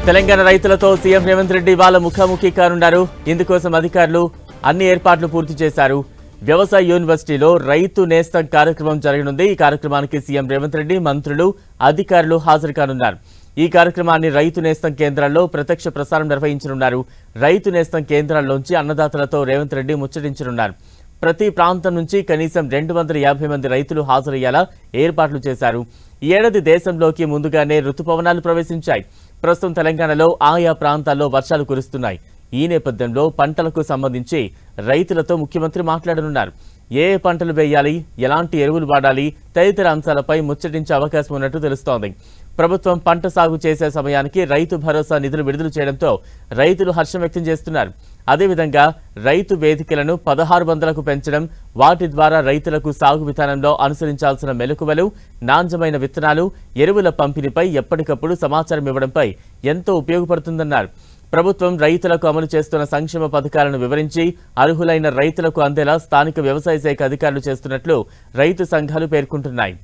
తెలంగాణ రైతులతో సీఎం రేవంత్ రెడ్డి వాళ్ళ ముఖాముఖి కానున్నారు. ఇందుకోసం అధికారులు అన్ని ఏర్పాట్లు పూర్తి చేశారు. వ్యవసాయ యూనివర్సిటీలో రైతు నేస్తం కార్యక్రమం జరగనుంది. ఈ కార్యక్రమానికి సీఎం రేవంత్ రెడ్డి, మంత్రులు, అధికారులు హాజరు కానున్నారు. ఈ కార్యక్రమాన్ని రైతు నేస్తం కేంద్రాల్లో ప్రత్యక్ష ప్రసారం నిర్వహించనున్నారు. రైతు నేస్తం కేంద్రాల్లోంచి అన్నదాతలతో రేవంత్ రెడ్డి ముచ్చటించనున్నారు. ప్రతి ప్రాంతం నుంచి కనీసం 250 మంది రైతులు హాజరయ్యేలా ఏర్పాట్లు చేశారు. ఈ ఏడాది దేశంలోకి ముందుగానే రుతుపవనాలు ప్రవేశించాయి. ప్రస్తుతం తెలంగాణలో ఆయా ప్రాంతాల్లో వర్షాలు కురుస్తున్నాయి. ఈ నేపథ్యంలో పంటలకు సంబంధించి రైతులతో ముఖ్యమంత్రి మాట్లాడనున్నారు. ఏ పంటలు వేయాలి, ఎలాంటి ఎరువులు వాడాలి తదితర అంశాలపై ముచ్చటించే అవకాశం ఉన్నట్టు తెలుస్తోంది. ప్రభుత్వం పంట సాగు చేసే సమయానికి రైతు భరోసా నిధులు విడుదల చేయడంతో రైతులు హర్షం వ్యక్తం చేస్తున్నారు. అదేవిధంగా రైతు వేదికలను 1600కు పెంచడం, వాటి ద్వారా రైతులకు సాగు విధానంలో అనుసరించాల్సిన మెలకువలు, నాణ్యమైన విత్తనాలు, ఎరువుల పంపిణీపై ఎప్పటికప్పుడు సమాచారం ఇవ్వడంపై ఎంతో ఉపయోగపడుతుందన్నారు. ప్రభుత్వం రైతులకు అమలు చేస్తున్న సంక్షేమ పథకాలను వివరించి అర్హులైన రైతులకు అందేలా స్థానిక వ్యవసాయ శాఖ అధికారులు చేస్తున్నట్లు రైతు సంఘాలు పేర్కొంటున్నాయి.